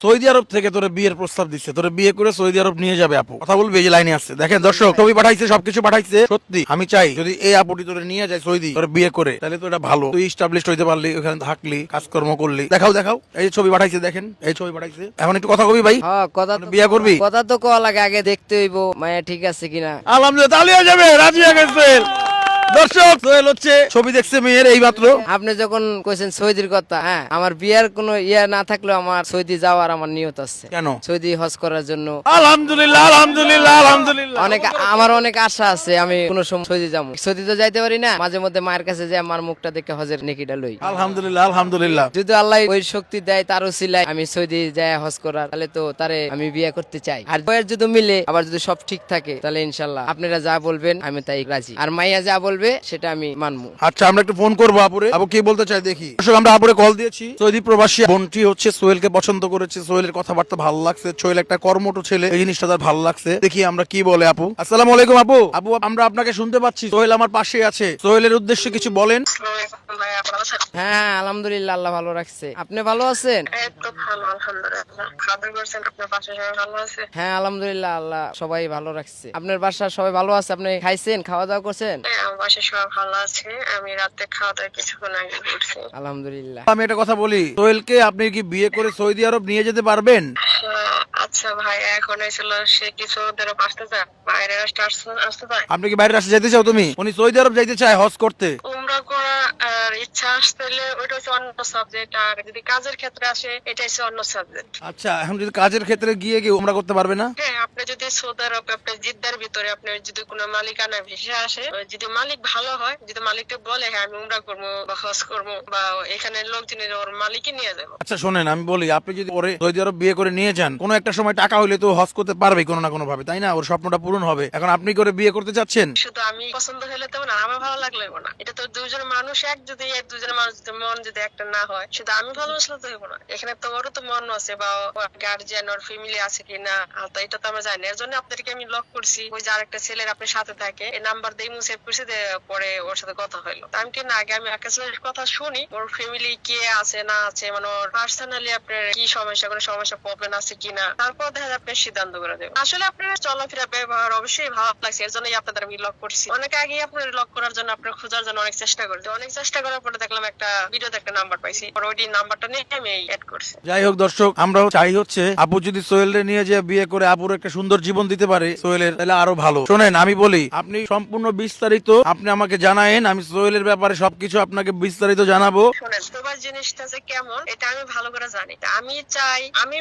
Saudi আরব থেকে তোরে বিয়ের প্রস্তাব দিচ্ছে, তোরে বিয়ে করে সৌদি আরব নিয়ে যাবে আপু। কথা বলবে, এই যে লাইনে আসছে, দেখেন দর্শক, ছবি পাঠাইছে, সবকিছু পাঠাইছে। সত্যি আমি চাই যদি এই আপুটি তোরে নিয়ে যায় সৌদি, তোরে বিয়ে করে, তাহলে তো এটা ভালো, তুই স্টাবলিশ হইতে পারলি, ওখানে থাকলি, কাজকর্ম করলি। দেখাও দেখাও, এই যে ছবি পাঠাইছে, দেখেন এই ছবি পাঠাইছে। এখন একটু কথা কবি ভাই, হ্যাঁ, কথা তো বিয়ে করবি? কথা তো কওয়া লাগে, আগে দেখতে হইব মায়া ঠিক আছে কিনা। আলহামদুলিল্লাহ, তাহলে হয়ে যাবে, রাজি হয়ে গেছে। দর্শক সোহেল হচ্ছে ছবি দেখছে মেয়ের এই মাত্র। আপনি যখন কইছেন সৌদির কথা, হ্যাঁ, আমার বিয়ার কোনো ইয়া না থাকলেও আমার সৌদি যাওয়ার আমার নিয়ত আছে। কেন? সৌদি হজ করার জন্য। আলহামদুলিল্লাহ আলহামদুলিল্লাহ আলহামদুলিল্লাহ। আমার অনেক আশা আছে, আমি কোনো সময় সৌদি যাবো। সৌদি তো যাইতে পারি না, মাঝে মধ্যে মায়ের কাছে যে আমার মুখটা দেখে হজের নেকিটা লই। আলহামদুলিল্লাহ আলহামদুলিল্লাহ। যদি আল্লাহ ওই শক্তি দেয়, তার উসিলায় আমি সৌদি যাই হজ করার, তাহলে তো তারে আমি বিয়ে করতে চাই। আর বয়ের যদি মিলে, আবার যদি সব ঠিক থাকে, তাহলে ইনশাল্লাহ আপনারা যা বলবেন আমি তাই রাজি। আর মাইয়া যা বলবে সেটা আমি মানবো। আচ্ছা, আমরা একটু ফোন করবো আপুরে, আপু কি বলতে চাই দেখি। দর্শক, আমরা আপুরে কল দিয়েছি। সৌদি প্রবাসী বোনটি হচ্ছে সোহেলকে পছন্দ করেছে, সোহেলের কথাবার্তা ভালো লাগছে, সোহেল একটা কর্মঠ ছেলে, এই জিনিসটা তার ভালো লাগছে। দেখি আমরা কি বলে। আপু আসসালামু আলাইকুম। আপু আপু আমরা আপনাকে শুনতে পাচ্ছি, সোহেল আমার পাশে আছে, সোহেলের উদ্দেশ্যে কিছু বলেন। হ্যাঁ, আলহামদুলিল্লাহ, আল্লাহ ভালো রাখছে। আপনি ভালো আছেন? হ্যাঁ, আলহামদুলিল্লাহ, আল্লাহ সবাই ভালো রাখছে। আপনার বাসার সবাই ভালো আছে? আপনি খাইছেন, খাওয়া দাওয়া করছেন? আমি রাতে খাওয়া দাওয়া কিছুক্ষণ আগে করছি। আলহামদুলিল্লাহ। আমি একটা কথা বলি, সোহেলকে আপনি কি বিয়ে করে সৌদি আরব নিয়ে যেতে পারবেন? আচ্ছা ভাই, এখন হয়েছিল সে কিছু ধরে আসতে চায়, বাইরে আসতে চায়, আপনি কি বাইরে রাষ্ট্রে যেতে চাও? তুমি উনি সৌদি আরব যাইতে চায় হজ করতে। উমরা করা আর ইচ্ছা আসতে ওইটা হচ্ছে অন্য সাবজেক্ট, আর যদি কাজের ক্ষেত্রে আসে এটা হচ্ছে অন্য সাবজেক্ট। আচ্ছা, এখন যদি কাজের ক্ষেত্রে গিয়ে কি উমরা করতে পারবে না? হ্যাঁ, আপনি যদি সৌদি আরব, আপনার জিদ্দার ভিতরে আপনার যদি কোনো মালিকানা ভেসে আসে, যদি মালিক ভালো হয়, যদি মালিককে বলে হ্যাঁ আমি উমরা করবো বা হজ করবো, বা এখানে লোকজনের ওর মালিকই নিয়ে যাবো। আচ্ছা শোনেন, আমি বলি, আপনি যদি পরে সৌদি আরব বিয়ে করে নিয়ে যান, কোনো একটা সময় টাকা হইলে তো হজ করতে পারবে কোনো না কোনো ভাবে, তাই না? ওর স্বপ্নটা পূরণ হবে। এখন আপনি করে বিয়ে করতে চাচ্ছেন, শুধু আমি পছন্দ হলে তো না, আমার ভালো লাগলে না। এটা তো দুজন মানুষ, দুজন মানুষ মন যদি একটা না হয়, শুধু আমি ভালোবাসলে তো হইব না। এখানে তো ওরও তো মন আছে, বা গার্জিয়ান ওর ফ্যামিলি আছে কিনা, তো এটা তো আমরা জানি। এর জন্য আপনাদেরকে আমি লক করছি। ওই যে আরেকটা ছেলের আপনার সাথে থাকে, এই নাম্বার দিয়ে সেভ করছি, পরে ওর সাথে কথা হইলো। আমি কি না, আগে আমি একটা ছেলের কথা শুনি, ওর ফ্যামিলি কে আছে না আছে, মানে ওর পার্সোনালি আপনার কি সমস্যা, কোনো সমস্যা প্রবলেম আছে কিনা, তারপর দেখা যায় আপনার সিদ্ধান্ত করে দেবো। আসলে আপনার চলাফেরা ব্যবহার অবশ্যই ভালো লাগছে, এর জন্যই আপনাদের আমি লক করছি। অনেক আগে আপনার লক করার জন্য, আপনার খোঁজার জন্য অনেক চেষ্টা করছি। অনেক চেষ্টা করার পরে দেখলাম একটা ভিডিওতে একটা নাম্বার পাইছি, ওই নাম্বারটা নিয়ে আমি অ্যাড করছি। যাই হোক দর্শক, আমরাও চাই হচ্ছে আপু যদি সোহেলরে নিয়ে যে বিয়ে করে আপুর একটা সুন্দর জীবন দিতে পারে সোহেলের, তাহলে আরো ভালো। শোনেন, আমি বলি, আপনি সম্পূর্ণ বিস্তারিত আপনি আমাকে জানায়েন, আমি সোহেলের ব্যাপারে সবকিছু আপনাকে বিস্তারিত জানাবো। শোনেন, প্রবাস জিনিসটা যে কেমন এটা আমি ভালো করে জানি। আমি চাই আমি